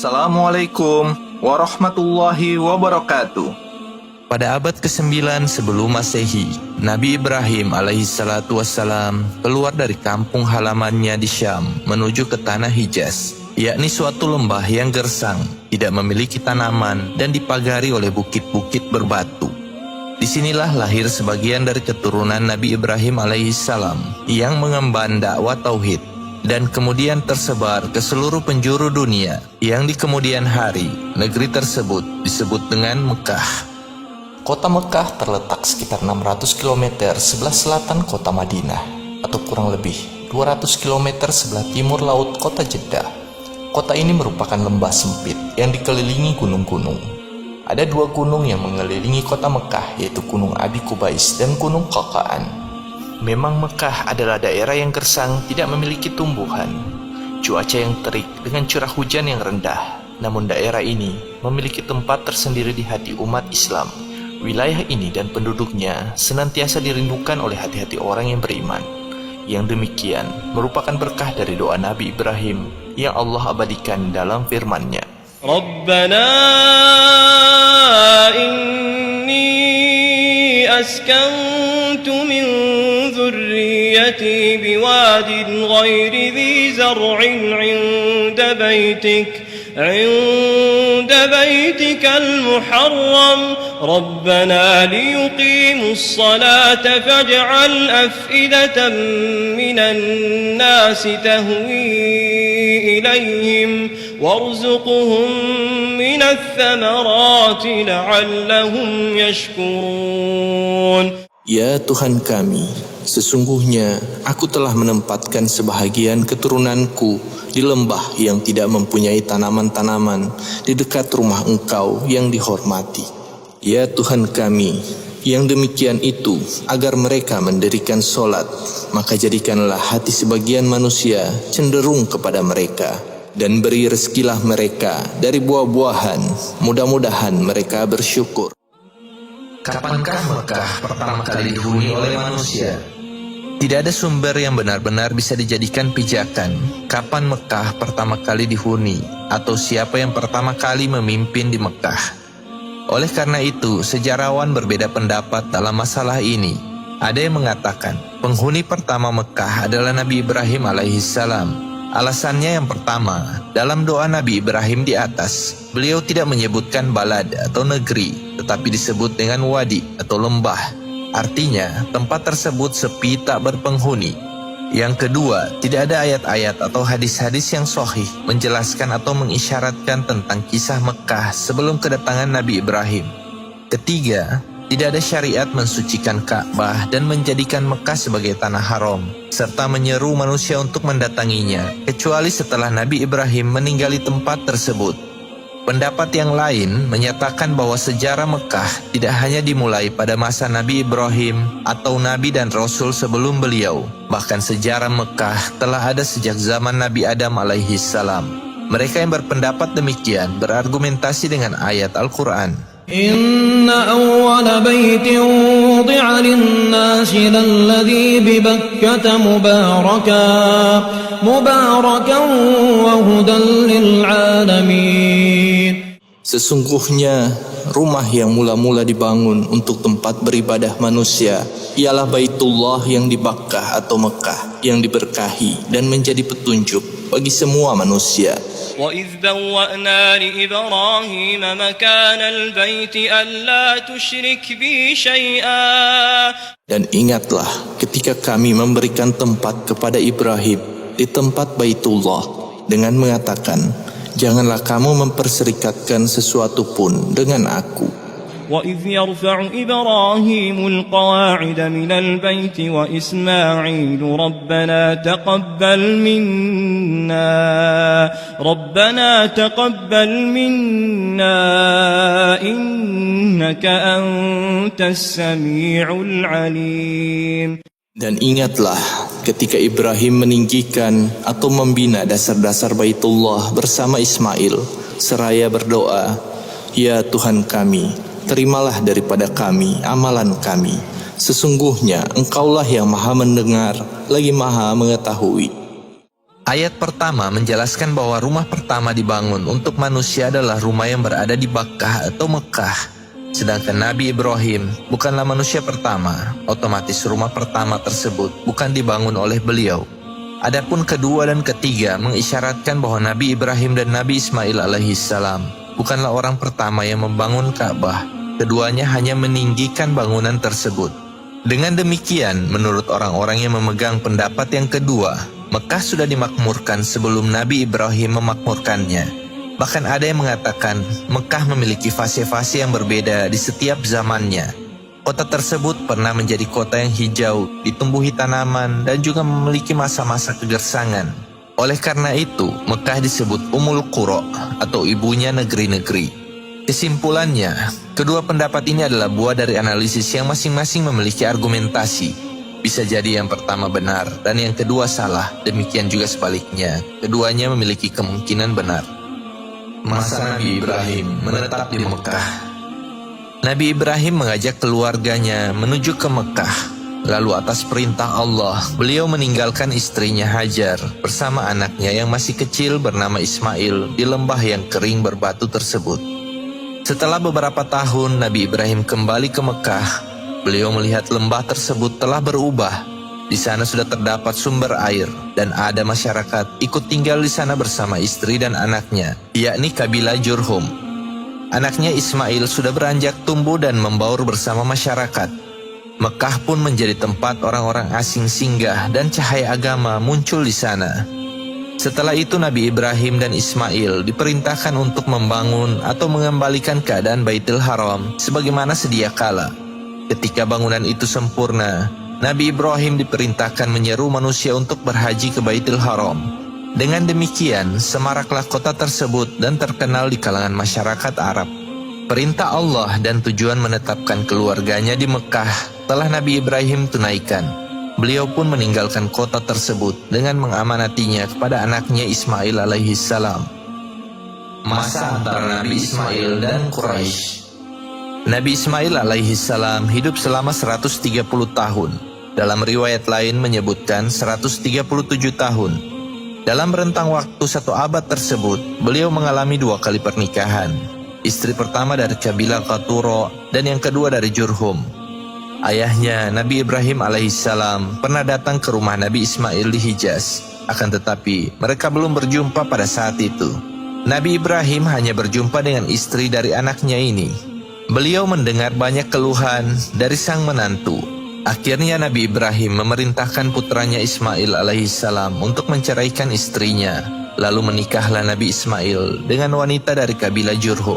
Assalamualaikum warahmatullahi wabarakatuh. Pada abad ke-9 sebelum Masehi, Nabi Ibrahim alaihissalatu wassalam keluar dari kampung halamannya di Syam menuju ke tanah Hijaz, yakni suatu lembah yang gersang, tidak memiliki tanaman dan dipagari oleh bukit-bukit berbatu. Disinilah lahir sebagian dari keturunan Nabi Ibrahim alaihissalam yang mengemban dakwah tauhid dan kemudian tersebar ke seluruh penjuru dunia, yang di kemudian hari negeri tersebut disebut dengan Mekah. Kota Mekah terletak sekitar 600 km sebelah selatan kota Madinah, atau kurang lebih 200 km sebelah timur laut kota Jeddah. Kota ini merupakan lembah sempit yang dikelilingi gunung-gunung. Ada dua gunung yang mengelilingi kota Mekah, yaitu Gunung Abi Kubais dan Gunung Qaqaan. Memang Mekah adalah daerah yang gersang, tidak memiliki tumbuhan, cuaca yang terik dengan curah hujan yang rendah. Namun daerah ini memiliki tempat tersendiri di hati umat Islam. Wilayah ini dan penduduknya senantiasa dirindukan oleh hati-hati orang yang beriman. Yang demikian merupakan berkah dari doa Nabi Ibrahim yang Allah abadikan dalam firman-Nya. Rabbana inni askantu min dhurriyyati biwadin ghairi dhi zar'in 'inda بيتك المحرم ربنا ليقيموا الصلاة فاجعل أفئدة من الناس تهوي إليهم وارزقهم من الثمرات لعلهم يشكرون. Ya Tuhan kami, sesungguhnya aku telah menempatkan sebahagian keturunanku di lembah yang tidak mempunyai tanaman-tanaman di dekat rumah Engkau yang dihormati. Ya Tuhan kami, yang demikian itu agar mereka mendirikan solat, maka jadikanlah hati sebagian manusia cenderung kepada mereka, dan beri rezekilah mereka dari buah-buahan, mudah-mudahan mereka bersyukur. Kapankah Mekah pertama kali dihuni oleh manusia? Tidak ada sumber yang benar-benar bisa dijadikan pijakan kapan Mekah pertama kali dihuni atau siapa yang pertama kali memimpin di Mekah. Oleh karena itu, sejarawan berbeda pendapat dalam masalah ini. Ada yang mengatakan penghuni pertama Mekah adalah Nabi Ibrahim alaihissalam. Alasannya yang pertama, dalam doa Nabi Ibrahim di atas, beliau tidak menyebutkan balad atau negeri, tetapi disebut dengan wadi atau lembah. Artinya, tempat tersebut sepi tak berpenghuni. Yang kedua, tidak ada ayat-ayat atau hadis-hadis yang sahih menjelaskan atau mengisyaratkan tentang kisah Mekah sebelum kedatangan Nabi Ibrahim. Ketiga, tidak ada syariat mensucikan Ka'bah dan menjadikan Mekah sebagai tanah haram, serta menyeru manusia untuk mendatanginya, kecuali setelah Nabi Ibrahim meninggali tempat tersebut. Pendapat yang lain menyatakan bahwa sejarah Mekah tidak hanya dimulai pada masa Nabi Ibrahim atau Nabi dan Rasul sebelum beliau. Bahkan sejarah Mekah telah ada sejak zaman Nabi Adam alaihissalam. Mereka yang berpendapat demikian berargumentasi dengan ayat Al-Quran. Inna awwala baytin wudi'a lin-nasi lalladhi bibakkata mubarakan wa hudan lil-alamin. Sesungguhnya rumah yang mula-mula dibangun untuk tempat beribadah manusia ialah Baitullah yang di Bakkah atau Mekah, yang diberkahi dan menjadi petunjuk bagi semua manusia. وَإِذْ بَوَّأْنَا لِإِبْرَاهِيمَ مَكَانَ الْبَيْتِ أَلَّا تُشْرِكْ بِي شَيْئًا. Dan ingatlah ketika kami memberikan tempat kepada Ibrahim di tempat Baitullah dengan mengatakan, janganlah kamu memperserikatkan sesuatu pun dengan aku. وَإِذْ يَرْفَعُ إِبْرَاهِيمُ الْقَوَاعِدَ مِنَ الْبَيْتِ وَإِسْمَاعِيلُ رَبَّنَا تَقَبَّلْ مِنَّا إِنَّكَ أَنْتَ السَّمِيعُ الْعَلِيمُ. Dan ingatlah ketika Ibrahim meninggikan atau membina dasar-dasar Baitullah bersama Ismail, seraya berdoa, ya Tuhan kami, terimalah daripada kami amalan kami. Sesungguhnya Engkaulah yang maha mendengar, lagi maha mengetahui. Ayat pertama menjelaskan bahwa rumah pertama dibangun untuk manusia adalah rumah yang berada di Bakkah atau Mekah. Sedangkan Nabi Ibrahim bukanlah manusia pertama, otomatis rumah pertama tersebut bukan dibangun oleh beliau. Adapun kedua dan ketiga mengisyaratkan bahwa Nabi Ibrahim dan Nabi Ismail alaihissalam bukanlah orang pertama yang membangun Ka'bah. Keduanya hanya meninggikan bangunan tersebut. Dengan demikian, menurut orang-orang yang memegang pendapat yang kedua, Mekah sudah dimakmurkan sebelum Nabi Ibrahim memakmurkannya. Bahkan ada yang mengatakan Mekah memiliki fase-fase yang berbeda di setiap zamannya. Kota tersebut pernah menjadi kota yang hijau, ditumbuhi tanaman, dan juga memiliki masa-masa kegersangan. Oleh karena itu, Mekah disebut Ummul Qura atau ibunya negeri-negeri. Kesimpulannya, kedua pendapat ini adalah buah dari analisis yang masing-masing memiliki argumentasi. Bisa jadi yang pertama benar dan yang kedua salah, demikian juga sebaliknya. Keduanya memiliki kemungkinan benar. Masa Nabi Ibrahim menetap di Mekah. Nabi Ibrahim mengajak keluarganya menuju ke Mekah. Lalu atas perintah Allah, beliau meninggalkan istrinya Hajar bersama anaknya yang masih kecil bernama Ismail di lembah yang kering berbatu tersebut. Setelah beberapa tahun Nabi Ibrahim kembali ke Mekah. Beliau melihat lembah tersebut telah berubah. Di sana sudah terdapat sumber air dan ada masyarakat ikut tinggal di sana bersama istri dan anaknya, yakni kabilah Jurhum. Anaknya Ismail sudah beranjak tumbuh dan membaur bersama masyarakat. Mekah pun menjadi tempat orang-orang asing singgah dan cahaya agama muncul di sana. Setelah itu Nabi Ibrahim dan Ismail diperintahkan untuk membangun atau mengembalikan keadaan Baitul Haram sebagaimana sedia kala. Ketika bangunan itu sempurna, Nabi Ibrahim diperintahkan menyeru manusia untuk berhaji ke Baitul Haram. Dengan demikian, semaraklah kota tersebut dan terkenal di kalangan masyarakat Arab. Perintah Allah dan tujuan menetapkan keluarganya di Mekah telah Nabi Ibrahim tunaikan. Beliau pun meninggalkan kota tersebut dengan mengamanatinya kepada anaknya Ismail alaihissalam. Masa antara Nabi Ismail dan Quraisy. Nabi Ismail alaihissalam hidup selama 130 tahun. Dalam riwayat lain menyebutkan 137 tahun. Dalam rentang waktu 1 abad tersebut, beliau mengalami 2 kali pernikahan. Istri pertama dari kabilah Qaturo dan yang kedua dari Jurhum. Ayahnya Nabi Ibrahim alaihissalam pernah datang ke rumah Nabi Ismail di Hijaz. Akan tetapi mereka belum berjumpa pada saat itu. Nabi Ibrahim hanya berjumpa dengan istri dari anaknya ini. Beliau mendengar banyak keluhan dari sang menantu. Akhirnya Nabi Ibrahim memerintahkan putranya Ismail alaihissalam untuk menceraikan istrinya. Lalu menikahlah Nabi Ismail dengan wanita dari kabilah Jurhum.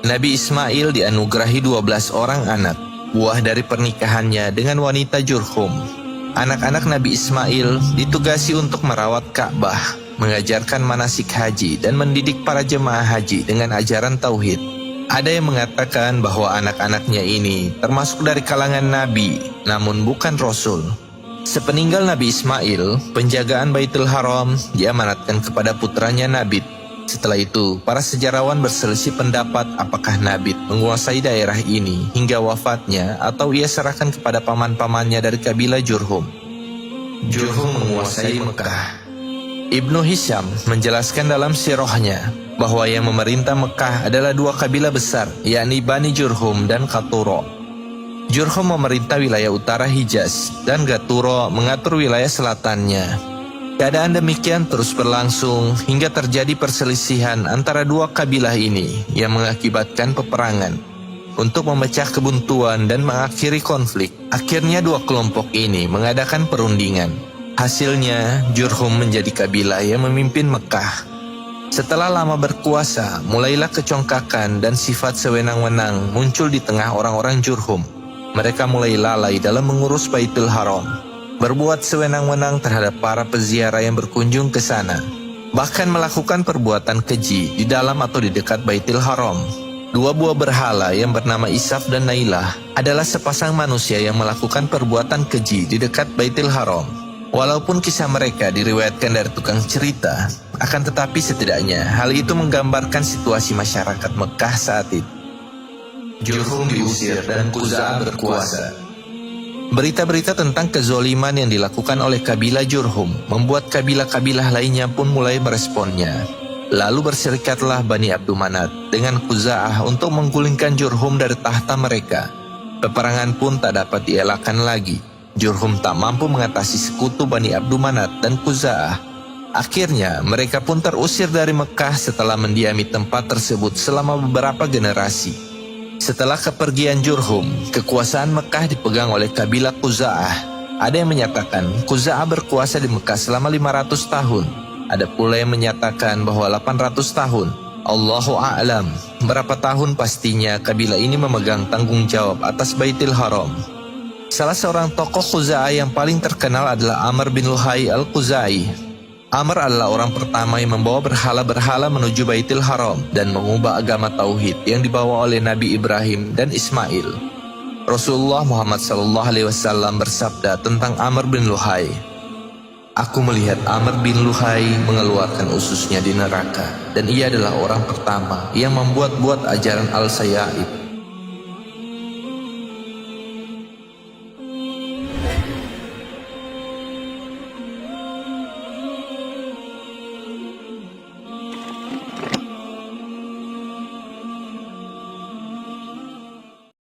Nabi Ismail dianugerahi 12 orang anak, buah dari pernikahannya dengan wanita Jurhum. Anak-anak Nabi Ismail ditugasi untuk merawat Ka'bah, mengajarkan manasik haji dan mendidik para jemaah haji dengan ajaran tauhid. Ada yang mengatakan bahwa anak-anaknya ini termasuk dari kalangan Nabi, namun bukan Rasul. Sepeninggal Nabi Ismail, penjagaan Baitul Haram diamanatkan kepada putranya Nabit. Setelah itu, para sejarawan berselisih pendapat apakah Nabit menguasai daerah ini hingga wafatnya atau ia serahkan kepada paman-pamannya dari kabilah Jurhum. Jurhum menguasai Mekah. Ibnu Hisham menjelaskan dalam sirahnya bahwa yang memerintah Mekah adalah 2 kabilah besar, yakni Bani Jurhum dan Qaturo. Jurhum memerintah wilayah utara Hijaz dan Qaturo mengatur wilayah selatannya. Keadaan demikian terus berlangsung hingga terjadi perselisihan antara 2 kabilah ini yang mengakibatkan peperangan. Untuk memecah kebuntuan dan mengakhiri konflik, akhirnya 2 kelompok ini mengadakan perundingan. Hasilnya, Jurhum menjadi kabilah yang memimpin Mekah. Setelah lama berkuasa, mulailah kecongkakan dan sifat sewenang-wenang muncul di tengah orang-orang Jurhum. Mereka mulai lalai dalam mengurus Baitul Haram, berbuat sewenang-wenang terhadap para peziarah yang berkunjung ke sana, bahkan melakukan perbuatan keji di dalam atau di dekat Baitul Haram. 2 buah berhala yang bernama Isaf dan Nailah adalah sepasang manusia yang melakukan perbuatan keji di dekat Baitul Haram. Walaupun kisah mereka diriwayatkan dari tukang cerita, akan tetapi setidaknya hal itu menggambarkan situasi masyarakat Mekah saat itu. Jurhum diusir dan Khuza'ah berkuasa. Berita-berita tentang kezoliman yang dilakukan oleh kabilah Jurhum membuat kabilah-kabilah lainnya pun mulai meresponnya. Lalu berserikatlah Bani Abdul Manat dengan Khuza'ah untuk menggulingkan Jurhum dari tahta mereka. Peperangan pun tak dapat dielakkan lagi. Jurhum tak mampu mengatasi sekutu Bani Abdul Manat dan Khuza'ah. Akhirnya mereka pun terusir dari Mekah setelah mendiami tempat tersebut selama beberapa generasi. Setelah kepergian Jurhum, kekuasaan Mekah dipegang oleh kabilah Khuza'ah. Ada yang menyatakan Khuza'ah berkuasa di Mekah selama 500 tahun. Ada pula yang menyatakan bahwa 800 tahun. Allahu a'lam, berapa tahun pastinya kabilah ini memegang tanggung jawab atas Baitul Haram. Salah seorang tokoh Khuza'ah yang paling terkenal adalah Amr bin Luhai al-Khuzai. Amr adalah orang pertama yang membawa berhala-berhala menuju Baitul Haram dan mengubah agama Tauhid yang dibawa oleh Nabi Ibrahim dan Ismail. Rasulullah Muhammad SAW bersabda tentang Amr bin Luhai, "Aku melihat Amr bin Luhai mengeluarkan ususnya di neraka, dan ia adalah orang pertama yang membuat-buat ajaran Al-Sayyid.